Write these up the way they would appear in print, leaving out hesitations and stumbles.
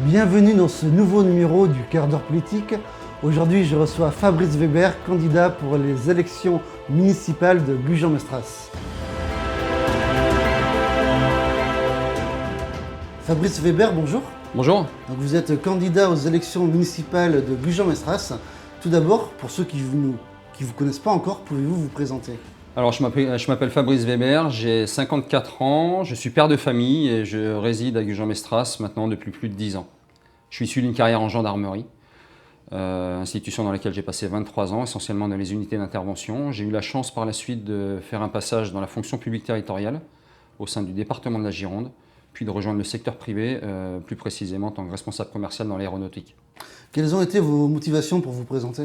Bienvenue dans ce nouveau numéro du quart d'heure politique. Aujourd'hui, je reçois Fabrice Weber, candidat pour les élections municipales de Gujan-Mestras. Fabrice Weber, bonjour. Bonjour. Donc, vous êtes candidat aux élections municipales de Gujan-Mestras. Tout d'abord, pour ceux qui ne vous connaissent pas encore, pouvez-vous vous présenter? Alors je m'appelle Fabrice Weber, j'ai 54 ans, je suis père de famille et je réside à Gujan-Mestras maintenant depuis plus de 10 ans. Je suis issu d'une carrière en gendarmerie, institution dans laquelle j'ai passé 23 ans, essentiellement dans les unités d'intervention. J'ai eu la chance par la suite de faire un passage dans la fonction publique territoriale au sein du département de la Gironde, puis de rejoindre le secteur privé, plus précisément en tant que responsable commercial dans l'aéronautique. Quelles ont été vos motivations pour vous présenter?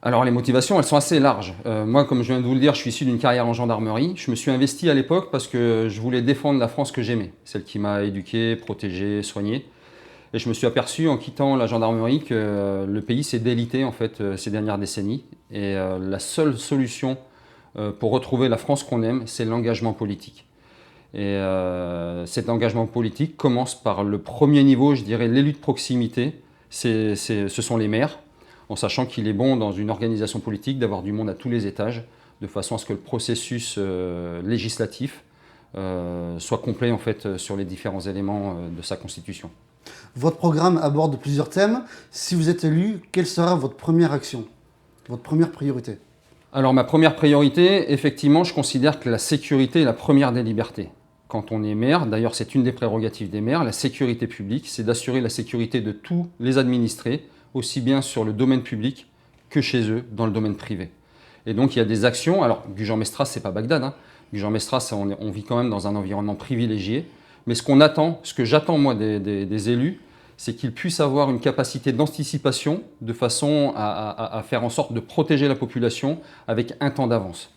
Alors les motivations, elles sont assez larges. Moi, comme je viens de vous le dire, je suis issu d'une carrière en gendarmerie. Je me suis investi à l'époque parce que je voulais défendre la France que j'aimais, celle qui m'a éduqué, protégé, soigné. Et je me suis aperçu en quittant la gendarmerie que le pays s'est délité en fait ces dernières décennies. Et la seule solution pour retrouver la France qu'on aime, c'est l'engagement politique. Et cet engagement politique commence par le premier niveau, je dirais l'élu de proximité, ce sont les maires, en sachant qu'il est bon dans une organisation politique d'avoir du monde à tous les étages, de façon à ce que le processus législatif soit complet en fait, sur les différents éléments de sa constitution. Votre programme aborde plusieurs thèmes. Si vous êtes élu, quelle sera votre première action, votre première priorité? Alors ma première priorité, effectivement, je considère que la sécurité est la première des libertés. Quand on est maire, d'ailleurs c'est une des prérogatives des maires, la sécurité publique, c'est d'assurer la sécurité de tous les administrés, aussi bien sur le domaine public que chez eux, dans le domaine privé. Et donc il y a des actions, alors Gujan-Mestras c'est pas Bagdad, hein. Gujan-Mestras on vit quand même dans un environnement privilégié, mais ce que j'attends moi des élus, c'est qu'ils puissent avoir une capacité d'anticipation de façon à faire en sorte de protéger la population avec un temps d'avance.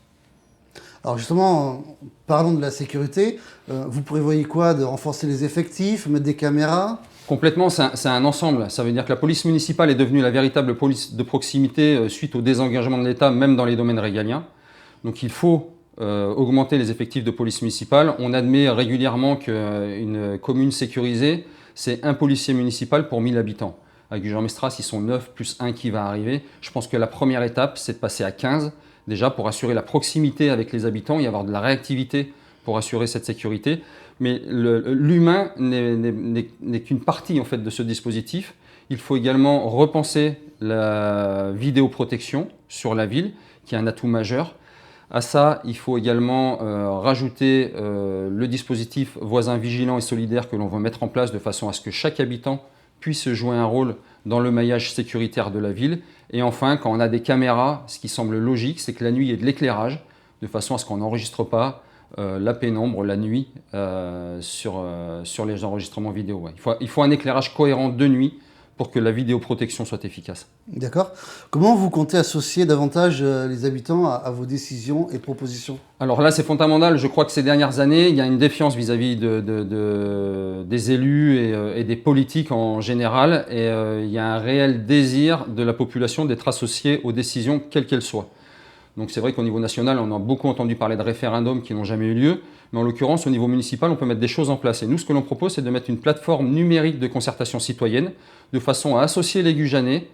Alors justement, parlons de la sécurité. Vous prévoyez quoi? De renforcer les effectifs, mettre des caméras? Complètement, c'est un ensemble. Ça veut dire que la police municipale est devenue la véritable police de proximité suite au désengagement de l'État, même dans les domaines régaliens. Donc il faut augmenter les effectifs de police municipale. On admet régulièrement qu'une commune sécurisée, c'est un policier municipal pour 1000 habitants. À Gujan-Mestras, ils sont 9 plus 1 qui va arriver. Je pense que la première étape, c'est de passer à 15, déjà pour assurer la proximité avec les habitants et avoir de la réactivité pour assurer cette sécurité. Mais l'humain n'est qu'une partie en fait, de ce dispositif. Il faut également repenser la vidéoprotection sur la ville, qui est un atout majeur. À ça, il faut également rajouter le dispositif voisin vigilant et solidaire que l'on va mettre en place de façon à ce que chaque habitant puisse jouer un rôle dans le maillage sécuritaire de la ville. Et enfin, quand on a des caméras, ce qui semble logique, c'est que la nuit, il y ait de l'éclairage, de façon à ce qu'on n'enregistre pas la pénombre la nuit sur les enregistrements vidéo. Ouais. Il faut un éclairage cohérent de nuit pour que la vidéoprotection soit efficace. D'accord. Comment vous comptez associer davantage les habitants à vos décisions et propositions? Alors là, c'est fondamental. Je crois que ces dernières années, il y a une défiance vis-à-vis des élus et des politiques en général. Et il y a un réel désir de la population d'être associée aux décisions, quelles qu'elles soient. Donc c'est vrai qu'au niveau national, on a beaucoup entendu parler de référendums qui n'ont jamais eu lieu. Mais en l'occurrence, au niveau municipal, on peut mettre des choses en place. Et nous, ce que l'on propose, c'est de mettre une plateforme numérique de concertation citoyenne de façon à associer les Gujanais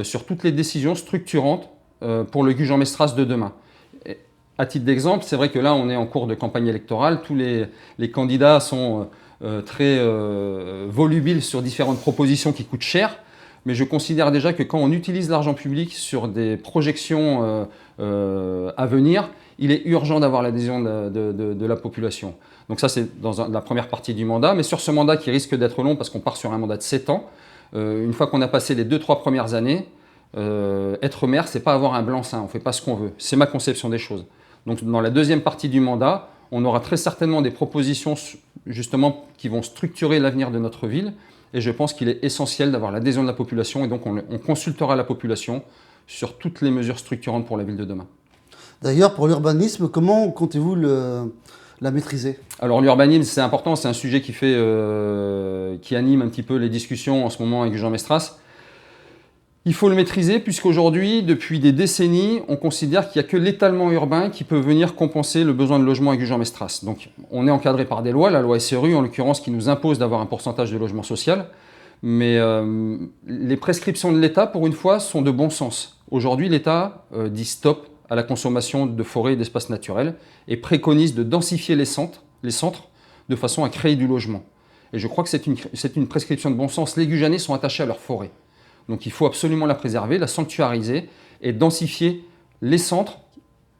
sur toutes les décisions structurantes pour le Gujan-Mestras de demain. Et à titre d'exemple, c'est vrai que là, on est en cours de campagne électorale. Tous les candidats sont très volubiles sur différentes propositions qui coûtent cher. Mais je considère déjà que quand on utilise l'argent public sur des projections à venir, il est urgent d'avoir l'adhésion de la population. Donc ça, c'est dans la première partie du mandat. Mais sur ce mandat qui risque d'être long parce qu'on part sur un mandat de 7 ans, une fois qu'on a passé les 2-3 premières années, être maire, c'est pas avoir un blanc-seing, on ne fait pas ce qu'on veut. C'est ma conception des choses. Donc dans la deuxième partie du mandat, on aura très certainement des propositions justement qui vont structurer l'avenir de notre ville. Et je pense qu'il est essentiel d'avoir l'adhésion de la population. Et donc on consultera la population sur toutes les mesures structurantes pour la ville de demain. D'ailleurs, pour l'urbanisme, comment comptez-vous la maîtriser? Alors l'urbanisme, c'est important, c'est un sujet qui anime un petit peu les discussions en ce moment avec Gujan-Mestras. Il faut le maîtriser puisqu'aujourd'hui, depuis des décennies, on considère qu'il n'y a que l'étalement urbain qui peut venir compenser le besoin de logement à Gujan-Mestras. Donc on est encadré par des lois, la loi SRU en l'occurrence qui nous impose d'avoir un pourcentage de logement social, mais les prescriptions de l'État, pour une fois, sont de bon sens. Aujourd'hui, l'État dit stop à la consommation de forêts et d'espaces naturels et préconise de densifier les centres de façon à créer du logement. Et je crois que c'est une prescription de bon sens. Les Gujanais sont attachés à leur forêt. Donc il faut absolument la préserver, la sanctuariser et densifier les centres,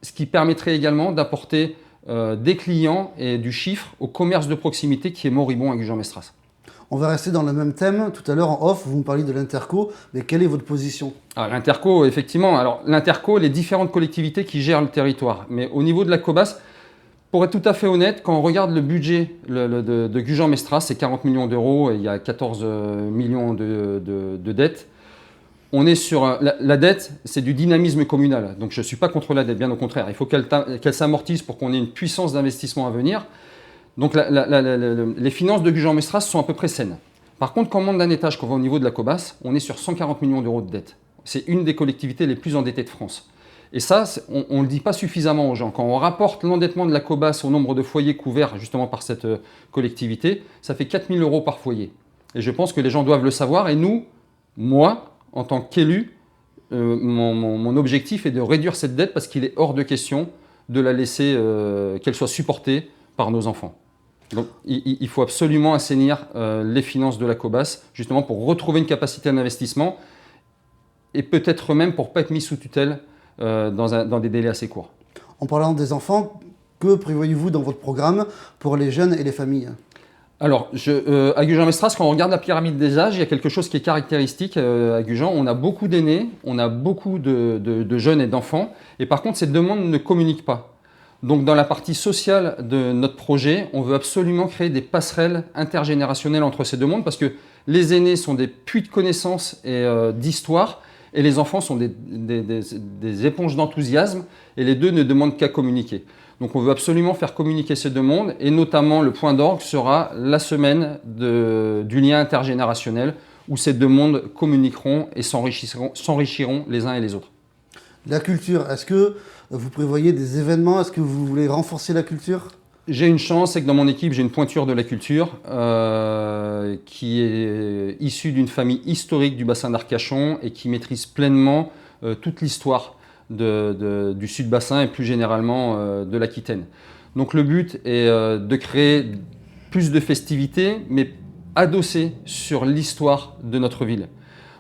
ce qui permettrait également d'apporter des clients et du chiffre au commerce de proximité qui est moribond à Gujan-Mestras. On va rester dans le même thème. Tout à l'heure, en off, vous me parliez de l'Interco, mais quelle est votre position? L'Interco, effectivement. Alors l'Interco, les différentes collectivités qui gèrent le territoire. Mais au niveau de la COBAS, pour être tout à fait honnête, quand on regarde le budget de Gujan-Mestras, c'est 40 millions d'euros et il y a 14 millions de dettes. On est sur la dette, c'est du dynamisme communal. Donc je ne suis pas contre la dette, bien au contraire. Il faut qu'elle s'amortisse pour qu'on ait une puissance d'investissement à venir. Donc les finances de Gujan-Mestras sont à peu près saines. Par contre, quand on monte d'un étage, qu'on va au niveau de la COBAS, on est sur 140 millions d'euros de dette. C'est une des collectivités les plus endettées de France. Et ça, on ne le dit pas suffisamment aux gens. Quand on rapporte l'endettement de la COBAS au nombre de foyers couverts justement par cette collectivité, ça fait 4 000 euros par foyer. Et je pense que les gens doivent le savoir. Et nous, moi, en tant qu'élu, mon objectif est de réduire cette dette parce qu'il est hors de question de la laisser, qu'elle soit supportée par nos enfants. Donc il faut absolument assainir les finances de la COBAS, justement pour retrouver une capacité d'investissement et peut-être même pour ne pas être mis sous tutelle dans des délais assez courts. En parlant des enfants, que prévoyez-vous dans votre programme pour les jeunes et les familles ? Alors, à Gujan-Mestras, quand on regarde la pyramide des âges, il y a quelque chose qui est caractéristique à Gujan. On a beaucoup d'aînés, on a beaucoup de jeunes et d'enfants, et par contre, ces deux mondes ne communiquent pas. Donc, dans la partie sociale de notre projet, on veut absolument créer des passerelles intergénérationnelles entre ces deux mondes, parce que les aînés sont des puits de connaissances et d'histoire, et les enfants sont des éponges d'enthousiasme, et les deux ne demandent qu'à communiquer. Donc on veut absolument faire communiquer ces deux mondes et notamment le point d'orgue sera la semaine du lien intergénérationnel où ces deux mondes communiqueront et s'enrichiront les uns et les autres. La culture, est-ce que vous prévoyez des événements? Est-ce que vous voulez renforcer la culture? J'ai une chance, c'est que dans mon équipe, j'ai une pointure de la culture qui est issue d'une famille historique du bassin d'Arcachon et qui maîtrise pleinement toute l'histoire du sud-bassin et plus généralement de l'Aquitaine. Donc le but est de créer plus de festivités, mais adossées sur l'histoire de notre ville.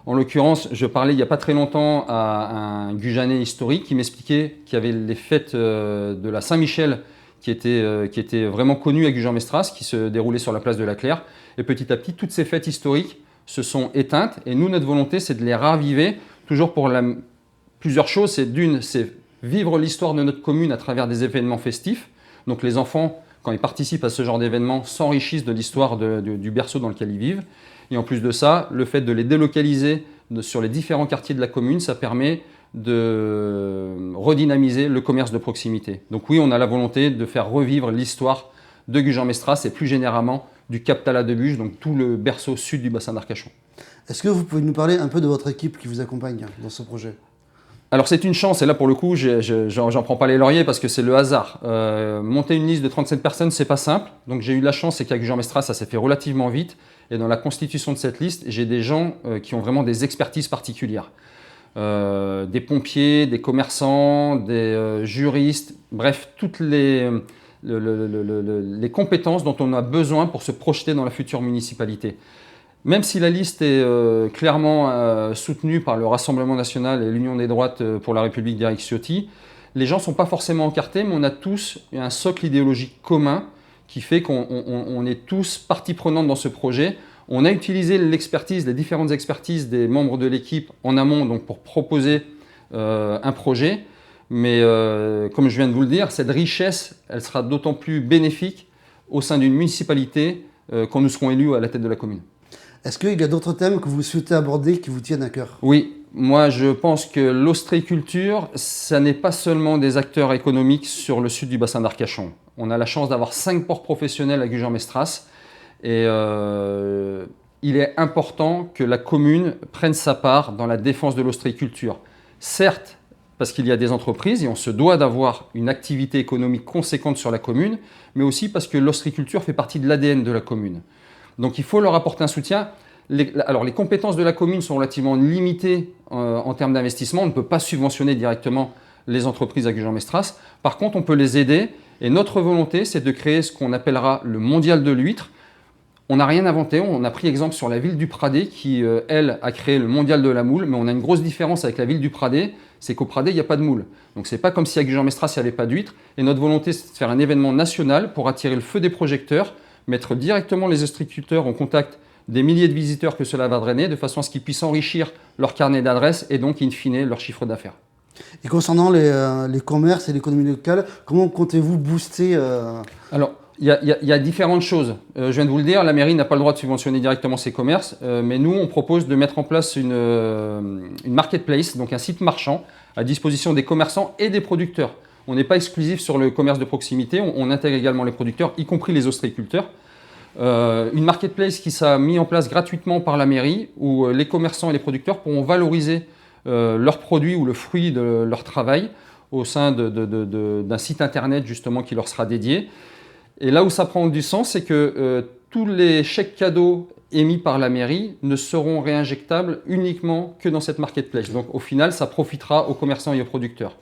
En l'occurrence, je parlais il n'y a pas très longtemps à un Gujanais historique qui m'expliquait qu'il y avait les fêtes de la Saint-Michel qui étaient vraiment connues à Gujan-Mestras, qui se déroulaient sur la place de la Claire. Et petit à petit, toutes ces fêtes historiques se sont éteintes. Et nous, notre volonté, c'est de les raviver, toujours pour plusieurs choses. C'est vivre l'histoire de notre commune à travers des événements festifs. Donc les enfants, quand ils participent à ce genre d'événements, s'enrichissent de l'histoire du berceau dans lequel ils vivent. Et en plus de ça, le fait de les délocaliser sur les différents quartiers de la commune, ça permet de redynamiser le commerce de proximité. Donc oui, on a la volonté de faire revivre l'histoire de Gujan-Mestras et plus généralement du Cap Tala-de-Buge, donc tout le berceau sud du bassin d'Arcachon. Est-ce que vous pouvez nous parler un peu de votre équipe qui vous accompagne dans ce projet ? Alors c'est une chance, et là pour le coup, j'en prends pas les lauriers parce que c'est le hasard. Monter une liste de 37 personnes, c'est pas simple. Donc j'ai eu la chance, c'est qu'à Gujan-Mestras, ça s'est fait relativement vite. Et dans la constitution de cette liste, j'ai des gens qui ont vraiment des expertises particulières. Des pompiers, des commerçants, des juristes, bref, toutes les compétences dont on a besoin pour se projeter dans la future municipalité. Même si la liste est clairement soutenue par le Rassemblement national et l'Union des droites pour la République d'Éric Ciotti, les gens ne sont pas forcément encartés, mais on a tous un socle idéologique commun qui fait qu'on est tous partie prenante dans ce projet. On a utilisé l'expertise, les différentes expertises des membres de l'équipe en amont donc pour proposer un projet. Mais comme je viens de vous le dire, cette richesse, elle sera d'autant plus bénéfique au sein d'une municipalité quand nous serons élus à la tête de la commune. Est-ce qu'il y a d'autres thèmes que vous souhaitez aborder qui vous tiennent à cœur? Oui, moi je pense que l'ostréiculture, ça n'est pas seulement des acteurs économiques sur le sud du bassin d'Arcachon. On a la chance d'avoir 5 ports professionnels à Gujan-Mestras et il est important que la commune prenne sa part dans la défense de l'ostréiculture. Certes, parce qu'il y a des entreprises et on se doit d'avoir une activité économique conséquente sur la commune, mais aussi parce que l'ostréiculture fait partie de l'ADN de la commune. Donc il faut leur apporter un soutien. Alors les compétences de la commune sont relativement limitées en termes d'investissement. On ne peut pas subventionner directement les entreprises à Gujan-Mestras. Par contre, on peut les aider et notre volonté, c'est de créer ce qu'on appellera le mondial de l'huître. On n'a rien inventé, on a pris exemple sur la ville du Pradet qui, elle, a créé le mondial de la moule, mais on a une grosse différence avec la ville du Pradet, c'est qu'au Pradet, il n'y a pas de moule. Donc c'est pas comme si à Gujan-Mestras, il n'y avait pas d'huîtres. Et notre volonté, c'est de faire un événement national pour attirer le feu des projecteurs, mettre directement les ostréiculteurs en contact des milliers de visiteurs que cela va drainer, de façon à ce qu'ils puissent enrichir leur carnet d'adresses et donc, in fine, leur chiffre d'affaires. Et concernant les commerces et l'économie locale, comment comptez-vous booster Alors, il y a différentes choses. Je viens de vous le dire, la mairie n'a pas le droit de subventionner directement ses commerces, mais nous, on propose de mettre en place une marketplace, donc un site marchand, à disposition des commerçants et des producteurs. On n'est pas exclusif sur le commerce de proximité, on intègre également les producteurs, y compris les ostréiculteurs. Une marketplace qui sera mise en place gratuitement par la mairie, où les commerçants et les producteurs pourront valoriser leurs produits ou le fruit de leur travail au sein d'un site internet justement qui leur sera dédié. Et là où ça prend du sens, c'est que tous les chèques cadeaux émis par la mairie ne seront réinjectables uniquement que dans cette marketplace. Donc au final, ça profitera aux commerçants et aux producteurs.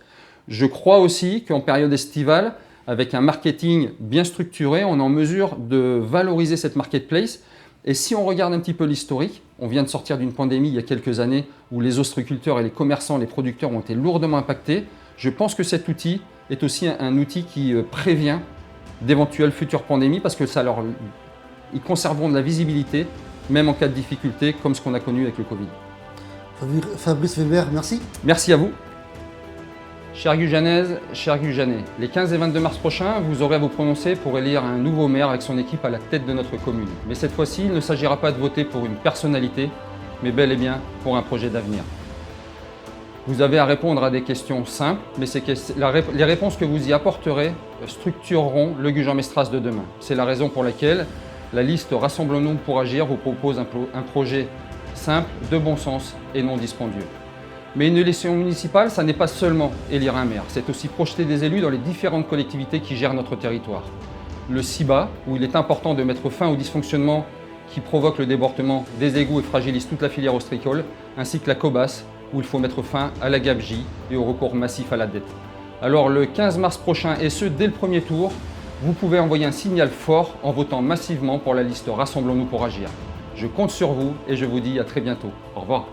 Je crois aussi qu'en période estivale, avec un marketing bien structuré, on est en mesure de valoriser cette marketplace. Et si on regarde un petit peu l'historique, on vient de sortir d'une pandémie il y a quelques années où les ostréiculteurs et les commerçants, les producteurs ont été lourdement impactés. Je pense que cet outil est aussi un outil qui prévient d'éventuelles futures pandémies parce que ils conserveront de la visibilité, même en cas de difficulté, comme ce qu'on a connu avec le Covid. Fabrice Weber, merci. Merci à vous. Chères Gujanaises, chers Gujanais, les 15 et 22 mars prochains, vous aurez à vous prononcer pour élire un nouveau maire avec son équipe à la tête de notre commune. Mais cette fois-ci, il ne s'agira pas de voter pour une personnalité, mais bel et bien pour un projet d'avenir. Vous avez à répondre à des questions simples, mais les réponses que vous y apporterez structureront le Gujan-Mestras de demain. C'est la raison pour laquelle la liste Rassemblons-nous pour agir vous propose un projet simple, de bon sens et non dispendieux. Mais une élection municipale, ça n'est pas seulement élire un maire, c'est aussi projeter des élus dans les différentes collectivités qui gèrent notre territoire. Le CIBA, où il est important de mettre fin aux dysfonctionnements qui provoquent le débordement des égouts et fragilisent toute la filière ostréicole, ainsi que la COBAS, où il faut mettre fin à la gabegie et au recours massif à la dette. Alors le 15 mars prochain, et ce dès le premier tour, vous pouvez envoyer un signal fort en votant massivement pour la liste Rassemblons-nous pour agir. Je compte sur vous et je vous dis à très bientôt. Au revoir.